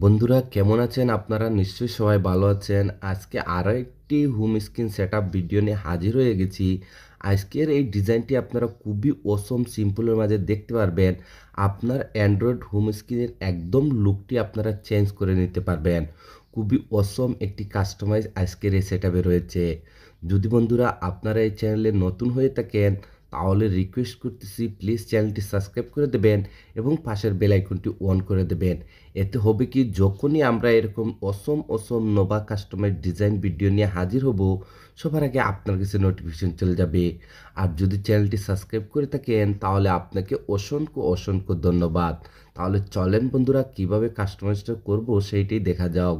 বন্ধুরা কেমন আছেন? আপনারা নিশ্চয়ই সবাই ভালো আছেন। আজকে আরও একটি হোম স্ক্রিন সেটআপ ভিডিও নিয়ে হাজির হয়ে গেছি। আজকের এই ডিজাইনটি আপনারা খুবই অসম সিম্পলের মাঝে দেখতে পারবেন। আপনার অ্যান্ড্রয়েড হোম স্ক্রিনের একদম লুকটি আপনারা চেঞ্জ করে নিতে পারবেন। খুবই অসম একটি কাস্টমাইজ আজকের এই সেটআপে রয়েছে। যদি বন্ধুরা আপনারা এই চ্যানেলে নতুন হয়ে থাকেন তাহলে রিকোয়েস্ট করতেছি প্লিজ চ্যানেলটি সাবস্ক্রাইব করে দেবেন এবং পাশের বেল আইকনটি অন করে দেবেন। এতে হবে কি যখনই আমরা এরকম অসম নোভা কাস্টমাইজ ডিজাইন ভিডিও নিয়ে হাজির হব সবার আগে আপনার কাছে নোটিফিকেশন চলে যাবে। আর যদি চ্যানেলটি সাবস্ক্রাইব করে থাকেন তাহলে আপনাকে অসংখ্য ধন্যবাদ। তাহলে চলেন বন্ধুরা কিভাবে কাস্টমাইজটা করব সেইটাই দেখা যাক।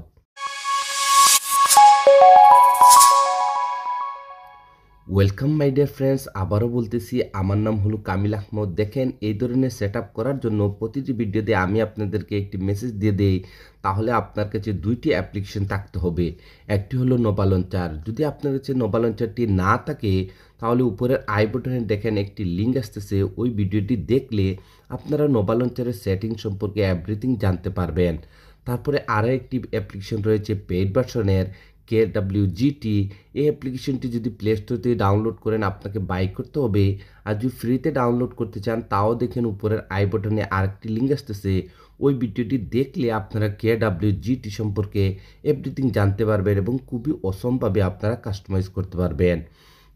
ওয়েলকাম মাই ডিয়ার ফ্রেন্ডস, আবারও বলতেছি আমার নাম হলো কামিল আহমদ। দেখেন এই ধরনের সেট আপ করার জন্য প্রতিটি ভিডিওতে আমি আপনাদেরকে একটি মেসেজ দিয়ে দেই, তাহলে আপনার কাছে দুইটি অ্যাপ্লিকেশন থাকতে হবে। একটি হলো নোভা লঞ্চার। যদি আপনার কাছে নোভা লঞ্চারটি না থাকে তাহলে উপরের আই বাটনে দেখেন একটি লিঙ্ক আসতেছে, ওই ভিডিওটি দেখলে আপনারা নোভা লঞ্চারের সেটিং সম্পর্কে এভরিথিং জানতে পারবেন। তারপরে আরও একটি অ্যাপ্লিকেশন রয়েছে পেইড ভার্সনের KLWP। এই অ্যাপ্লিকেশনটি যদি প্লে স্টোর থেকে ডাউনলোড করেন আপনাকে বাই করতে হবে, আর যদি ফ্রিতে ডাউনলোড করতে চান তাও দেখেন উপরের আই বাটনে আরেকটি লিঙ্ক আসতেছে, ওই ভিডিওটি দেখলে আপনারা KLWP সম্পর্কে এভরিথিং জানতে পারবেন এবং খুবই অসমভাবে আপনারা কাস্টমাইজ করতে পারবেন।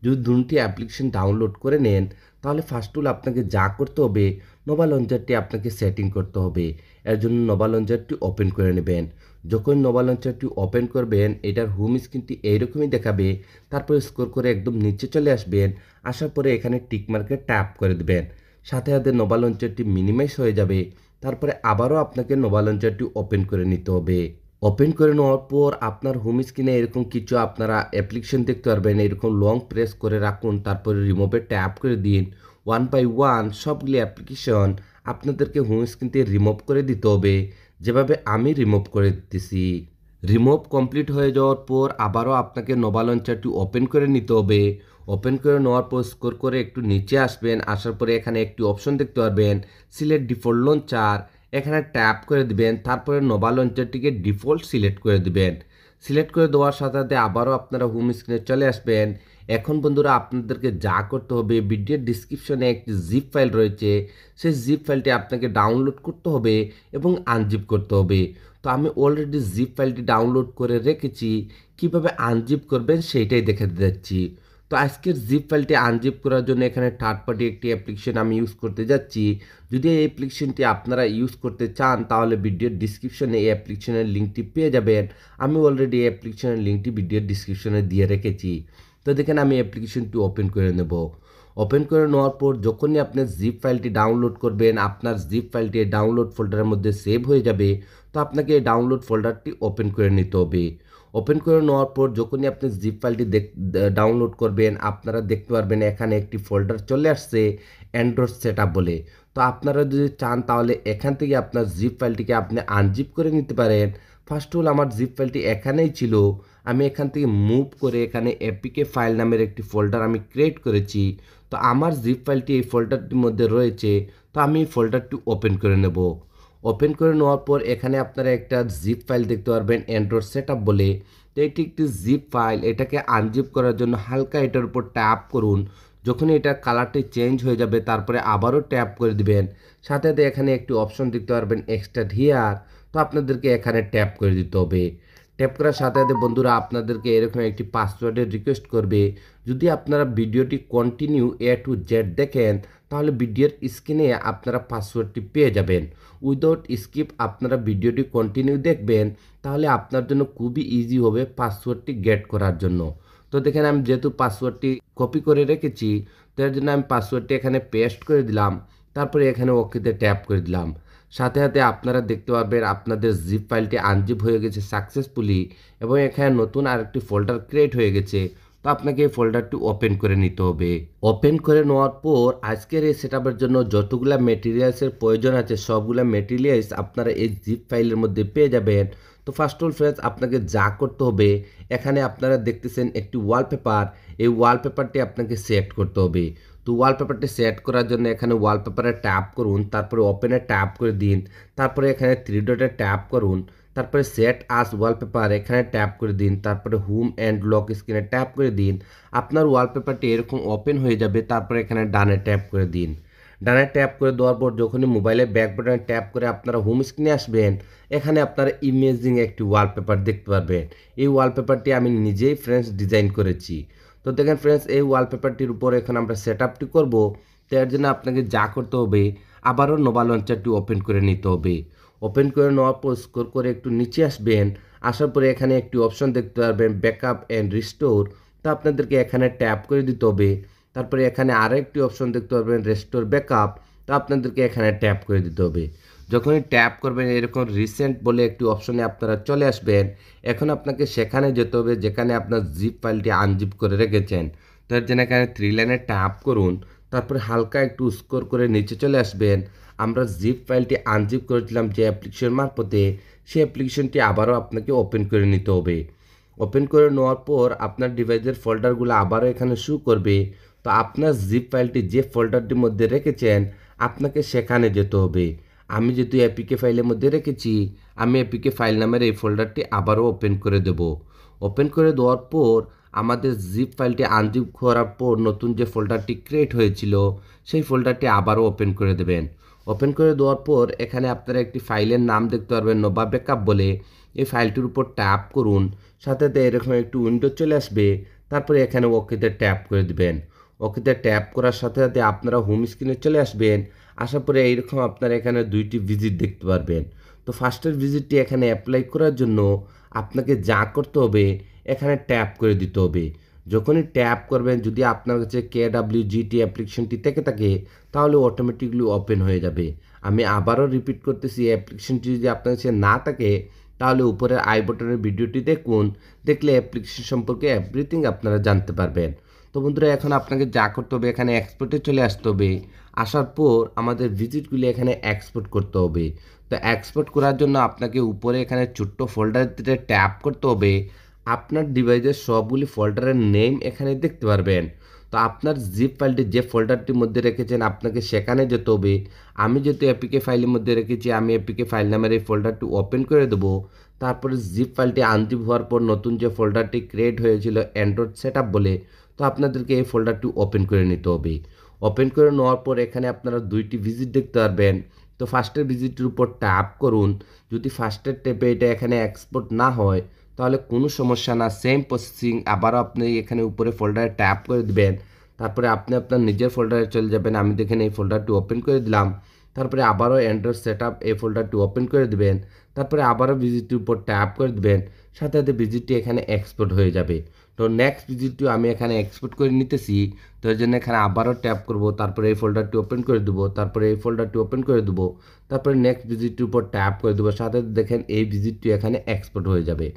যদি দুটি অ্যাপ্লিকেশন ডাউনলোড করে নেন তাহলে ফার্স্ট অল আপনাকে যা করতে হবে নোভা লঞ্চারটি আপনাকে সেটিং করতে হবে। এর জন্য নোভা লঞ্চারটি ওপেন করে নেবেন। যখন নোভা লঞ্চারটি ওপেন করবেন এটার হোম স্ক্রিনটি এইরকমই দেখাবে। তারপর স্ক্রল করে একদম নিচে চলে আসবেন, আসার পরে এখানে টিক মার্কে ট্যাপ করে দেবেন। সাথে সাথে নোভা লঞ্চারটি মিনিমাইজ হয়ে যাবে। তারপরে আবারও আপনাকে নোভা লঞ্চারটি ওপেন করে নিতে হবে। ওপেন করে নেওয়ার পর আপনার হোম স্ক্রিনে এরকম কিছু আপনারা অ্যাপ্লিকেশন দেখতে পারবেন। এরকম লং প্রেস করে রাখুন, তারপরে রিমুভে ট্যাপ করে দিন। ওয়ান বাই ওয়ান সবগুলি অ্যাপ্লিকেশন আপনাদেরকে হোম স্ক্রিন থেকে রিমুভ করে দিতে হবে, যেভাবে আমি রিমুভ করে দিতেছি। রিমুভ কমপ্লিট হয়ে যাওয়ার পর আবারও আপনাকে নোভা লঞ্চারটি ওপেন করে নিতে হবে। ওপেন করে নেওয়ার পর স্ক্রল করে একটু নিচে আসবেন, আসার পরে এখানে একটি অপশন দেখতে পারবেন সিলেক্ট ডিফল্ট লঞ্চার। এখানে ট্যাপ করে দিবেন, তারপরে নোভা লঞ্চারটিকে ডিফল্ট সিলেক্ট করে দিবেন। সিলেক্ট করে দেওয়ার সাথে সাথে আবারও আপনারা হোম স্ক্রিনে চলে আসবেন। এখন বন্ধুরা আপনাদেরকে যা করতে হবে ভিডিওর ডিসক্রিপশনে একটি জিপ ফাইল রয়েছে, সেই জিপ ফাইলটি আপনাকে ডাউনলোড করতে হবে এবং আনজিপ করতে হবে। তো আমি অলরেডি জিপ ফাইলটি ডাউনলোড করে রেখেছি, কিভাবে আনজিপ করবেন সেইটাই দেখাতে যাচ্ছি। তো আজকের জিপ ফাইলটি আনজিপ করার জন্য এখানে থার্ড পার্টি একটি অ্যাপ্লিকেশন আমি ইউজ করতে যাচ্ছি। যদি এই অ্যাপ্লিকেশনটি আপনারা ইউজ করতে চান তাহলে ভিডিওর ডিসক্রিপশনে এই অ্যাপ্লিকেশনের লিঙ্কটি পেয়ে যাবেন। আমি অলরেডি এই অ্যাপ্লিকেশনের লিঙ্কটি ভিডিওর ডিসক্রিপশনে দিয়ে রেখেছি। তো দেখেন আমি অ্যাপ্লিকেশনটি ওপেন করে নেব। ওপেন করে নেওয়ার পর যখনই আপনি জিপ ফাইলটি ডাউনলোড করবেন আপনার জিপ ফাইলটি ডাউনলোড ফোল্ডারের মধ্যে সেভ হয়ে যাবে। তো আপনাকে এই ডাউনলোড ফোল্ডারটি ওপেন করে নিতে হবে। ওপেন করে নেওয়ার পর যখনই আপনি জিপ ফাইলটি ডাউনলোড করবেন আপনারা দেখতে পারবেন এখানে একটি ফোল্ডার চলে আসছে অ্যান্ড্রয়েড সেটআপ বলে। তো আপনারা যদি চান তাহলে এখান থেকে আপনার জিপ ফাইলটিকে আপনি আনজিপ করে নিতে পারেন। ফার্স্ট অল আমার জিপ ফাইলটি এখানেই ছিল, আমি এখান থেকে মুভ করে এখানে এপিকে ফাইল নামের একটি ফোল্ডার আমি ক্রিয়েট করেছি। তো আমার জিপ ফাইলটি এই ফোল্ডারটির মধ্যে রয়েছে, তো আমি এই ফোল্ডারটি ওপেন করে নেব। ওপেন করে নেওয়ার পর এখানে আপনারা একটা জিপ ফাইল দেখতে পারবেন অ্যান্ড্রয়েড সেটআপ বলে। তো এটি একটি জিপ ফাইল, এটাকে আনজিপ করার জন্য হালকা এটার উপর ট্যাপ করুন। যখন এটার কালারটি চেঞ্জ হয়ে যাবে তারপরে আবারও ট্যাপ করে দিবেন। সাথে সাথে এখানে একটি অপশন দেখতে পারবেন এক্সট্রাক্ট হিয়ার, তো আপনাদেরকে এখানে ট্যাপ করে দিতে হবে। ট্যাপ করার সাথে সাথে বন্ধুরা আপনাদেরকে এরকম একটি পাসওয়ার্ডের রিকোয়েস্ট করবে। যদি আপনারা ভিডিওটি কন্টিনিউ A to Z দেখেন তাহলে ভিডিওর স্ক্রিনে আপনারা পাসওয়ার্ডটি পেয়ে যাবেন। উইদাউট স্কিপ আপনারা ভিডিওটি কন্টিনিউ দেখবেন, তাহলে আপনার জন্য খুবই ইজি হবে পাসওয়ার্ডটি গেট করার জন্য। তো দেখেন আমি যেহেতু পাসওয়ার্ডটি কপি করে রেখেছি তার জন্য আমি পাসওয়ার্ডটি এখানে পেস্ট করে দিলাম, তারপরে এখানে ওকেতে ট্যাপ করে দিলাম। সাথে সাথে আপনারা দেখতে পারবেন আপনাদের জিপ ফাইলটি আনজিপ হয়ে গেছে সাকসেসফুলি এবং এখানে নতুন আরেকটি ফোল্ডার ক্রিয়েট হয়ে গেছে। তো আপনাকে এই ফোল্ডারটি ওপেন করে নিতে হবে। ওপেন করে নেওয়ার পর আজকের এই সেটআপের জন্য যতগুলা মেটেরিয়ালসের প্রয়োজন আছে সবগুলা মেটেরিয়ালস আপনারা এই জিপ ফাইলের মধ্যে পেয়ে যাবেন। তো ফার্স্ট অল ফ্রেন্ডস আপনাকে যা করতে হবে এখানে আপনারা দেখতেছেন একটি ওয়ালপেপার, এই ওয়ালপেপারটি আপনাকে সেট করতে হবে। তো ওয়ালপেপারটি সেট করার জন্য এখানে ওয়ালপেপারে ট্যাপ করুন, তারপরে ওপেনে ট্যাপ করে দিন, তারপরে এখানে থ্রি ডটে ট্যাপ করুন। তারপরে সেট আস ওয়ালপেপার এখানে ট্যাপ করে দিন, তারপরে হোম অ্যান্ড লক স্ক্রিনে ট্যাপ করে দিন। আপনার ওয়ালপেপারটি এরকম ওপেন হয়ে যাবে। তারপরে এখানে ডানে ট্যাপ করে দিন। ডানে ট্যাপ করে দেওয়ার পর যখনই মোবাইলের ব্যাক বাটনে ট্যাপ করে আপনারা হোম স্ক্রিনে আসবেন, এখানে আপনারা ইমেজিং একটি ওয়ালপেপার দেখতে পারবেন। এই ওয়ালপেপারটি আমি নিজেই ফ্রেন্ডস ডিজাইন করেছি। তো দেখেন ফ্রেন্ডস, এই ওয়ালপেপারটির উপর এখন আমরা সেট আপটি করবো। তো এর জন্য আপনাকে যা করতে হবে, আবারও নোভা লঞ্চারটি ওপেন করে নিতে হবে। ওপেন করে নেওয়ার পর স্ক্রল করে একটু নিচে আসবেন। আসার পরে এখানে একটি অপশন দেখতে পারবেন ব্যাকআপ অ্যান্ড রিস্টোর। তো আপনাদেরকে এখানে ট্যাপ করে দিতে হবে। তারপরে এখানে আরও একটি অপশন দেখতে পারবেন রেস্টোর ব্যাকআপ। তো আপনাদেরকে এখানে ট্যাপ করে দিতে হবে। যখনই ট্যাপ করবেন এরকম রিসেন্ট বলে একটি অপশনে আপনারা চলে আসবেন। এখন আপনাকে সেখানে যেতে হবে যেখানে আপনার জিপ ফাইলটি আনজিপ করে রেখেছেন। তো এর জন্য এখানে 3 লাইনে ট্যাপ করুন। তারপরে হালকা একটু স্ক্রল করে নিচে চলে আসবেন। আমরা জিপ ফাইলটি আনজিপ করেছিলাম যে অ্যাপ্লিকেশন মারফতে, সেই অ্যাপ্লিকেশনটি আবারও আপনাকে ওপেন করে নিতে হবে। ওপেন করে নেওয়ার পর আপনার ডিভাইসের ফোল্ডারগুলো আবারও এখানে শো করবে। তো আপনার জিপ ফাইলটি যে ফোল্ডারটির মধ্যে রেখেছেন আপনাকে সেখানে যেতে হবে। আমি যেহেতু এপিকে ফাইলের মধ্যে রেখেছি, আমি এপিকে ফাইল নামের এই ফোল্ডারটি আবারও ওপেন করে দেব। ওপেন করে দেওয়ার পর আমাদের জিপ ফাইলটি আনজিপ করার পর নতুন যে ফোল্ডারটি ক্রিয়েট হয়েছিল সেই ফোল্ডারটি আবারও ওপেন করে দেবেন। ওপেন করে দেওয়ার পর এখানে আপনারা একটি ফাইলের নাম দেখতে পারবেন নোভা ব্যাকআপ বলে। এই ফাইলটির উপর ট্যাপ করুন, সাথে এরকম একটু উইন্ডো চলে আসবে। তারপরে এখানে ওকেতে ট্যাপ করে দিবেন। ওকেতে ট্যাপ করার সাথে সাথে আপনারা হোম স্ক্রিনে চলে আসবেন। আসার পরে এইরকম আপনারা এখানে 2টি ভিজিট দেখতে পারবেন। তো ফার্স্টের ভিজিটটি এখানে অ্যাপ্লাই করার জন্য আপনাকে যা করতে হবে এখানে ট্যাপ করে দিতে হবে। যখনই ট্যাপ করবেন, যদি আপনার কাছে KWGT অ্যাপ্লিকেশনটি থেকে থাকে তাহলে অটোমেটিকলি ওপেন হয়ে যাবে। আমি আবারও রিপিট করতেছি, অ্যাপ্লিকেশনটি যদি আপনার কাছে না থাকে তাহলে উপরের আই বাটনের ভিডিওটি দেখুন। দেখলে অ্যাপ্লিকেশন সম্পর্কে এভরিথিং আপনারা জানতে পারবেন। তো বন্ধুরা, এখন আপনাকে যা করতে হবে এখানে এক্সপোর্টে চলে আসতে হবে। আসার পর আমাদের ভিজিটগুলি এখানে এক্সপোর্ট করতে হবে। তো এক্সপোর্ট করার জন্য আপনাকে উপরে এখানে ছোট্ট ফোল্ডারটিতে ট্যাপ করতে হবে। আপনার ডিভাইসের সবগুলি ফোল্ডারের নেম এখানে দেখতে পারবেন। তো আপনার জিপ ফাইলটি যে ফোল্ডারটির মধ্যে রেখেছেন আপনাকে সেখানে যেতে হবে। আমি যেহেতু এপিকে ফাইলের মধ্যে রেখেছি, আমি এপিকে ফাইল নামের এই ফোল্ডারটি ওপেন করে দেবো। তারপরে জিপ ফাইলটি আনজিপ হওয়ার পর নতুন যে ফোল্ডারটি ক্রিয়েট হয়েছিল অ্যান্ড্রয়েড সেটআপ বলে, তো আপনাদেরকে এই ফোল্ডারটি ওপেন করে নিতে হবে। ওপেন করে নেওয়ার পর এখানে আপনারা 2টি ভিজিট দেখতে পারবেন। তো ফার্স্টের ভিজিটের উপর ট্যাপ করুন। যদি ফার্স্টের ট্যাপে এটা এখানে এক্সপোর্ট না হয় তাহলে কোনো সমস্যা না, সেম প্রসেসিং আবারও আপনি এখানে উপরে ফোল্ডারে ট্যাপ করে দিবেন। তারপরে আপনি আপনার নিজের ফোল্ডারে চলে যাবেন। আমি দেখেন এই ফোল্ডারটি ওপেন করে দিলাম। তারপরে আবারও অ্যান্ড্রয়েড সেটআপ এই ফোল্ডারটি ওপেন করে দিবেন। তারপরে আবারও ভিজিটটির উপর ট্যাপ করে দিবেন। সাথে সাথে ভিজিটটি এখানে এক্সপোর্ট হয়ে যাবে। তো নেক্সট ভিজিটটিও আমি এখানে এক্সপোর্ট করে নিতেছি। তো এর জন্য এখানে আবারও ট্যাপ করব। তারপরে এই ফোল্ডারটি ওপেন করে দেবো। তারপরে এই ফোল্ডারটি ওপেন করে দেবো। তারপরে নেক্সট ভিজিটটির উপর ট্যাপ করে দেবো। সাথে দেখেন এই ভিজিটটি এখানে এক্সপোর্ট হয়ে যাবে।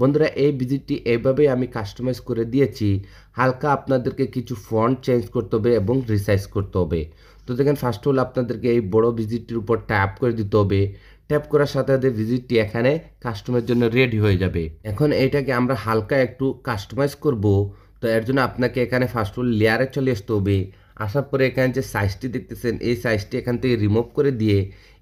বন্ধুরা, এই ভিজিটটি এইভাবেই আমি কাস্টমাইজ করে দিয়েছি। হালকা আপনাদেরকে কিছু ফন্ট চেঞ্জ করতে হবে এবং রিসাইজ করতে হবে। তো দেখেন ফার্স্ট হল আপনাদেরকে এই বড় ভিজিটটির উপর ট্যাপ করে দিতে হবে। ট্যাপ করার সাথে সাথে ভিজিটটি এখানে কাস্টমাইজের জন্য রেডি হয়ে যাবে। এখন এইটাকে আমরা হালকা একটু কাস্টমাইজ করব। তো এর জন্য আপনাকে এখানে ফার্স্ট হল লেয়ারে চলে আসতে হবে। আসার পরে এখানে যে সাইজটি দেখতেছেন এই সাইজটি এখান থেকে রিমুভ করে দিয়ে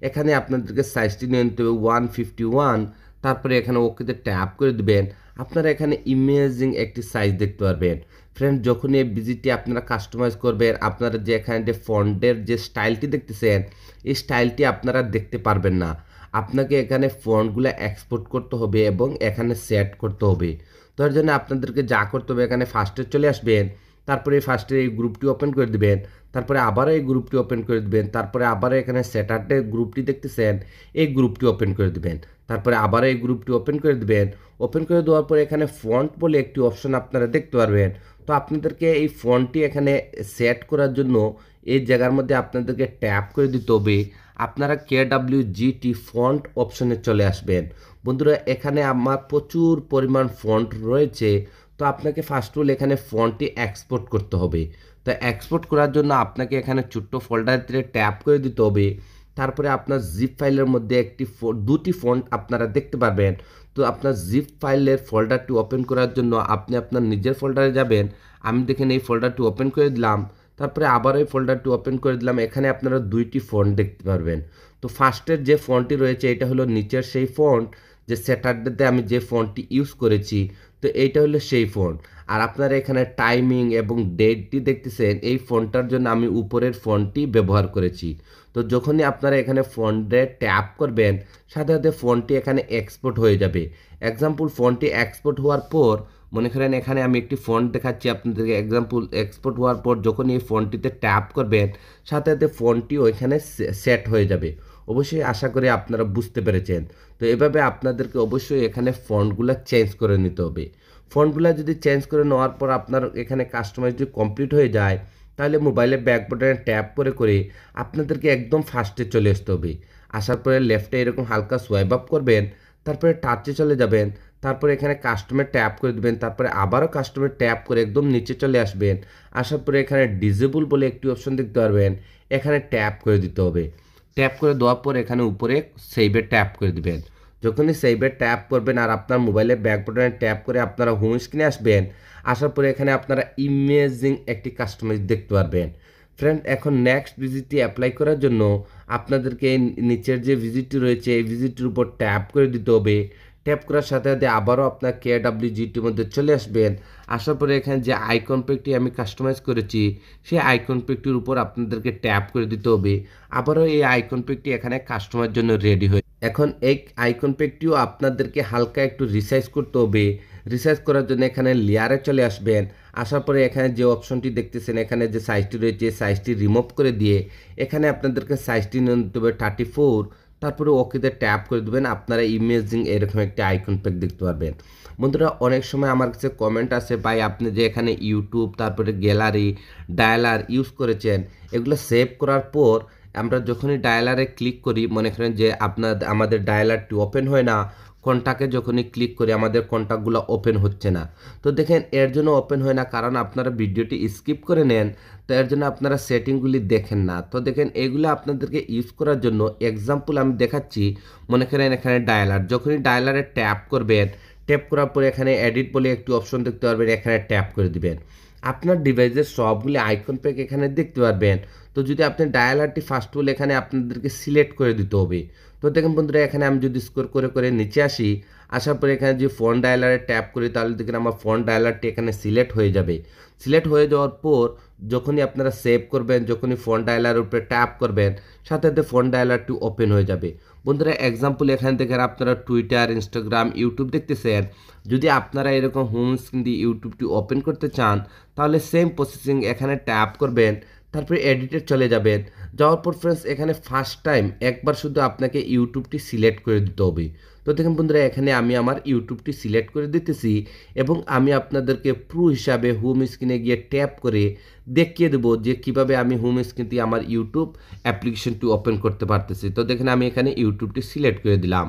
এখানে আপনাদেরকে সাইজটি নিয়ে নিতে হবে 151। তারপরে এখানে ওকেতে ট্যাপ করে দিবেন। আপনারা এখানে ইমেজিং একটি সাইজ দেখতে পারবেন। ফ্রেন্ড, যখন এই ভিজিটটি আপনারা কাস্টমাইজ করবেন আপনারা যে এখানে যে ফন্টের যে স্টাইলটি দেখতেছেন এই স্টাইলটি আপনারা দেখতে পারবেন না। আপনাকে এখানে ফন্টগুলো এক্সপোর্ট করতে হবে এবং এখানে সেট করতে হবে। তো এর জন্য আপনাদেরকে যা করতে হবে এখানে ফার্স্টে চলে আসবেন। তারপরে ফার্স্টে এই গ্রুপটি ওপেন করে দিবেন। তারপরে আবার এই গ্রুপটি ওপেন করে দিবেন। তারপরে আবার এখানে স্যাটারডে গ্রুপটি দেখতেছেন এই গ্রুপটি ওপেন করে দিবেন। তারপরে আবার এই গ্রুপটি ওপেন করে দিবেন। ওপেন করে দেওয়ার পরে এখানে ফন্ট বলে একটি অপশন আপনারা দেখতে পারবেন। তো আপনাদেরকে এই ফন্টটি এখানে সেট করার জন্য এই জায়গার মধ্যে আপনাদেরকে ট্যাপ করে দিতে হবে। আপনারা KWGT ফন্ট অপশনে চলে আসবেন। বন্ধুরা, এখানে আমার প্রচুর পরিমাণ ফন্ট রয়েছে। তো আপনাকে ফার্স্ট অল এখানে ফন্টটি এক্সপোর্ট করতে হবে। তো এক্সপোর্ট করার জন্য আপনাকে এখানে ছোট্ট ফোল্ডারটিতে ট্যাপ করে দিতে হবে। তারপরে আপনার জিপ ফাইলের মধ্যে দুটি ফন্ট আপনারা দেখতে পারবেন। তো আপনার জিপ ফাইলের ফোল্ডারটি ওপেন করার জন্য আপনি আপনার নিজের ফোল্ডারে যাবেন। আমি দেখেন এই ফোল্ডারটি ওপেন করে দিলাম। তারপরে আবার এই ফোল্ডারটি ওপেন করে দিলাম। এখানে আপনারা 2টি ফন্ট দেখতে পারবেন। তো ফার্স্টের যে ফন্টটি রয়েছে এটা হলো নিচের সেই ফন্ট যে স্যাটারডেতে আমি যে ফন্টটি ইউজ করেছি, তো এইটা হলো সেই ফন্ট। আর আপনারা এখানে টাইমিং এবং ডেটটি দেখতেছেন, এই ফন্টটার জন্য আমি উপরের ফন্টটি ব্যবহার করেছি। তো যখনই আপনারা এখানে ফন্টে ট্যাপ করবেন, সাথে সাথে ফন্টটি এখানে এক্সপোর্ট হয়ে যাবে। এক্সাম্পল ফন্টটি এক্সপোর্ট হওয়ার পর মনে করেন এখানে আমি একটি ফন্ট দেখাচ্ছি আপনাদেরকে। এক্সাম্পল এক্সপোর্ট হওয়ার পর যখন এই ফন্টটিতে ট্যাপ করবেন, সাথে সাথে ফন্টটি ওইখানে সেট হয়ে যাবে। অবশ্যই আশা করি আপনারা বুঝতে পেরেছেন। তো এভাবে আপনাদেরকে অবশ্যই এখানে ফন্টগুলো চেঞ্জ করে নিতে হবে। ফন্টগুলো যদি চেঞ্জ করে নেওয়ার পর আপনার এখানে কাস্টমাইজ যদি কমপ্লিট হয়ে যায়, তাহলে মোবাইলে ব্যাক বাটনে ট্যাপ করে করে আপনাদেরকে একদম ফার্স্টে চলে আসতে হবে। আসার পরে লেফটে এরকম হালকা সোয়াইপ আপ করবেন, তারপরে টাচে চলে যাবেন, তারপরে এখানে কাস্টমার ট্যাপ করে দেবেন, তারপরে আবারও কাস্টমার ট্যাপ করে একদম নিচে চলে আসবেন। আসার পরে এখানে ডিজেবল বলে একটি অপশন দেখতে পারবেন, এখানে ট্যাপ করে দিতে হবে। ট্যাপ করে দেওয়ার পর এখানে উপরে সেভে ট্যাপ করে দিবেন। যখনই সেভে ট্যাপ করবেন আর আপনার মোবাইলে ব্যাক বাটনে ট্যাপ করে আপনারা হোম স্ক্রিনে আসবেন, আসার পরে এখানে আপনারা ইমেজিং একটি কাস্টমাইজ দেখতে পারবেন। ফ্রেন্ড, এখন নেক্সট ভিজিটটি অ্যাপ্লাই করার জন্য আপনাদেরকে নিচের যে ভিজিটটি রয়েছে এই ভিজিটটির উপর ট্যাপ করে দিতে হবে। ট্যাপ করার সাথে সাথে আবারও আপনার KWGটির মধ্যে চলে আসবেন। আসার পরে এখানে যে আইকন প্যাকটি আমি কাস্টমাইজ করেছি, সেই আইকন প্যাকটির উপর আপনাদেরকে ট্যাপ করে দিতে হবে। আবারও এই আইকন প্যাকটি এখানে কাস্টমারের জন্য রেডি হয়ে এখন এই আইকন প্যাকটিও আপনাদেরকে হালকা একটু রিসাইজ করতে হবে। রিসাইজ করার জন্য এখানে লেয়ারে চলে আসবেন। আসার পরে এখানে যে অপশনটি দেখতেছেন, এখানে যে সাইজটি রয়েছে সাইজটি রিমুভ করে দিয়ে এখানে আপনাদেরকে সাইজটি নিতে হবে 34। তারপরে ওকেতে ট্যাপ করে দেবেন। আপনারা ইমেজিং এরকম একটি আইকন প্যাক দেখতে পারবেন। বন্ধুরা, অনেক সময় আমার কাছে কমেন্ট আসে, ভাই আপনি যে এখানে ইউটিউব, তারপরে গ্যালারি, ডায়ালার ইউজ করেছেন, এগুলো সেভ করার পর আমরা যখনই ডায়ালারে ক্লিক করি, মনে করেন যে আমাদের ডায়ালারটি ওপেন হয় না। কন্ট্যাক্টে যখনই ক্লিক করি আমাদের কন্ট্যাক্টগুলো ওপেন হচ্ছে না। তো দেখেন এর জন্য ওপেন হয় না, কারণ আপনারা ভিডিওটি স্কিপ করে নেন। তো এর জন্য আপনারা সেটিংগুলি দেখেন না। তো দেখেন এগুলো আপনাদেরকে ইউজ করার জন্য এক্সাম্পল আমি দেখাচ্ছি। মনে করেন এখানে ডায়ালার, যখনই ডায়ালারে ট্যাপ করবেন, ট্যাপ করার পরে এখানে এডিট বলে একটি অপশন দেখতে পারবেন, এখানে ট্যাপ করে দিবেন। আপনার ডিভাইসের সবগুলি আইকন প্যাক এখানে দেখতে পারবেন। তো যদি আপনি ডায়ালারটি ফার্স্ট বলে এখানে আপনাদেরকে সিলেক্ট করে দিতে হবে। তো দেখেন বন্ধুরা, এখানে আমি যদি স্কোর করে করে নিচে আসি, আসার পরে এখানে যে ফোন ডায়ালারে ট্যাপ করি, তাহলে দেখেন আমার ফোন ডায়ালারটি এখানে সিলেক্ট হয়ে যাবে। সিলেক্ট হয়ে যাওয়ার পর যখনই আপনারা সেভ করবেন, যখনই ফোন ডায়ালারের উপরে ট্যাপ করবেন, সাথে সাথে ফোন ডায়ালারটি ওপেন হয়ে যাবে। বন্ধুরা, এক্সাম্পল এখানে দেখেন আপনারা টুইটার, ইনস্টাগ্রাম, ইউটিউব দেখতেছেন। যদি আপনারা এরকম হোম স্ক্রিন দিয়ে ইউটিউবটি ওপেন করতে চান, তাহলে সেম প্রসেসিং এখানে ট্যাপ করবেন, তারপরে এডিটে চলে যাবেন। যাওয়ার পর ফ্রেন্ডস এখানে ফার্স্ট টাইম একবার শুধু আপনাকে ইউটিউবটি সিলেক্ট করে দিতে হবে। তো দেখেন বন্ধুরা, এখানে আমি আমার ইউটিউবটি সিলেক্ট করে দিতেছি এবং আমি আপনাদেরকে প্রো হিসাবে হোম স্ক্রিনে গিয়ে ট্যাপ করে দেখিয়ে দেবো যে কিভাবে আমি হোম স্ক্রিন দিয়ে আমার ইউটিউব অ্যাপ্লিকেশনটি ওপেন করতে পারতেছি। তো দেখেন আমি এখানে ইউটিউবটি সিলেক্ট করে দিলাম।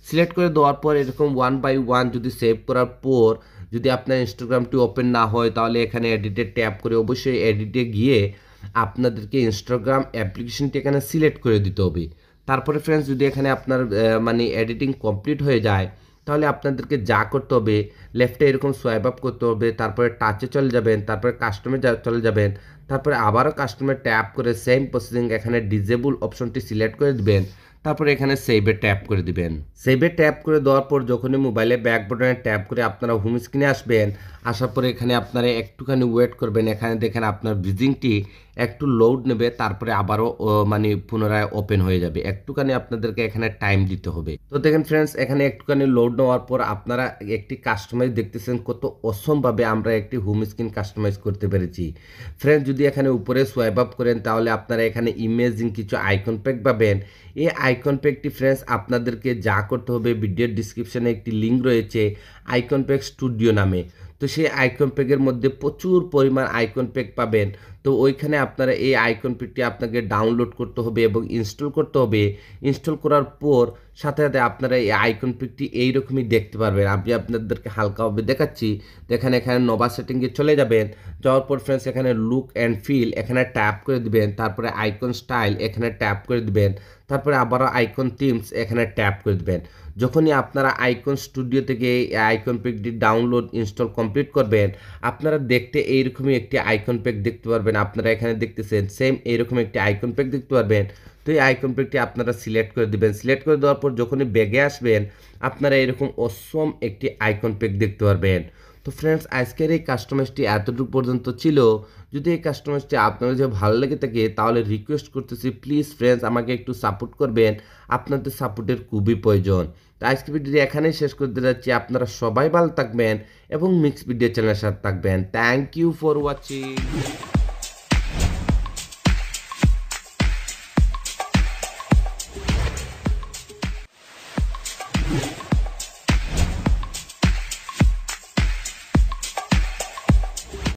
সিলেক্ট করে দেওয়ার পর এরকম 1 বাই 1 যদি সেভ করার পর যদি আপনার ইনস্টাগ্রামটি ওপেন না হয়, তাহলে এখানে এডিটে ট্যাপ করে অবশ্যই এডিটে গিয়ে আপনাদেরকে ইনস্টাগ্রাম অ্যাপ্লিকেশনটি এখানে সিলেক্ট করে দিতে হবে। তারপরে ফ্রেন্ডস যদি এখানে আপনার মানে এডিটিং কমপ্লিট হয়ে যায়, তাহলে আপনাদেরকে যা করতে হবে, লেফটে এরকম সোয়াইপ আপ করতে হবে, তারপরে টাচে চলে যাবেন, তারপরে কাস্টমে চলে যাবেন, তারপরে আবারও কাস্টমে ট্যাপ করে সেম প্রসেসিং এখানে ডিজেবল অপশনটি সিলেক্ট করে দেবেন। তারপরে এখানে সেভে ট্যাপ করে দিবেন। সেভে ট্যাপ করে দেওয়ার পর যখনই মোবাইলে ব্যাক বাটনে ট্যাপ করে আপনারা হোম স্ক্রিনে আসবেন, আসার পরে এখানে আপনারা একটুখানি ওয়েট করবেন। এখানে দেখেন আপনার ভিজিংটি একটু লোড নেবে, তারপরে আবারও মানে পুনরায় ওপেন হয়ে যাবে। একটুখানি আপনাদেরকে এখানে টাইম দিতে হবে। তো দেখেন ফ্রেন্ডস, এখানে একটুখানি লোড নেওয়ার পর আপনারা একটি কাস্টমাইজ দেখতেছেন কত অসম্ভাবে আমরা একটি হোম স্ক্রিন কাস্টমাইজ করতে পেরেছি। ফ্রেন্ডস যদি এখানে উপরে সোয়াইপ আপ করেন, তাহলে আপনারা এখানে ইমেজিং কিছু আইকন প্যাক পাবেন। এই আইকন প্যাকটি ফ্রেন্ডস আপনাদেরকে যা করতে হবে, ভিডিওর ডিসক্রিপশনে একটি লিঙ্ক রয়েছে আইকন প্যাক স্টুডিও নামে। তো সেই আইকন প্যাকের মধ্যে প্রচুর পরিমাণ আইকন প্যাক পাবেন। তো ওইখানে আপনারা এই আইকন প্যাকটি আপনাকে ডাউনলোড করতে হবে এবং ইনস্টল করতে হবে। ইনস্টল করার পর সাথে সাথে আপনারা এই আইকন প্যাকটি এইরকমই দেখতে পারবেন। আমি আপনাদেরকে হালকাভাবে দেখাচ্ছি। দেখেন এখানে নোভা সেটিংয়ে চলে যাবেন। যাওয়ার পর ফ্রেন্ডস এখানে লুক অ্যান্ড ফিল এখানে ট্যাপ করে দিবেন। তারপরে আইকন স্টাইল এখানে ট্যাপ করে দিবেন। তারপরে আবারও আইকন থিমস এখানে ট্যাপ করে দিবেন। যখনই আপনারা আইকন স্টুডিও থেকে এই আইকন প্যাকটি ডাউনলোড ইনস্টল কমপ্লিট করবেন, আপনারা দেখতে এইরকমই একটি আইকন প্যাক দেখতে পারবেন। আপনারা এখানে দেখতেছেন সেম এইরকম একটি আইকন প্যাক দেখতে পারবেন। তো এই আইকন প্যাকটি আপনারা সিলেক্ট করে দিবেন। সিলেক্ট করে দেওয়ার পর যখনই ব্যাগে আসবেন, আপনারা এরকম অসম একটি আইকন প্যাক দেখতে পারবেন। তো ফ্রেন্ডস, আজকের এই কাস্টমাইজটি এতটুকু পর্যন্ত ছিল। যদি এই কাস্টমাইজটি আপনাদের যে ভালো লেগে থাকে, তাহলে রিকোয়েস্ট করতেছি প্লিজ ফ্রেন্ডস আমাকে একটু সাপোর্ট করবেন। আপনাদের সাপোর্টের খুবই প্রয়োজন। তো আজকের ভিডিওটি এখানেই শেষ করতে যাচ্ছি। আপনারা সবাই ভালো থাকবেন এবং মিক্স ভিডিও চ্যানেলের সাথে থাকবেন। Thank you for watching.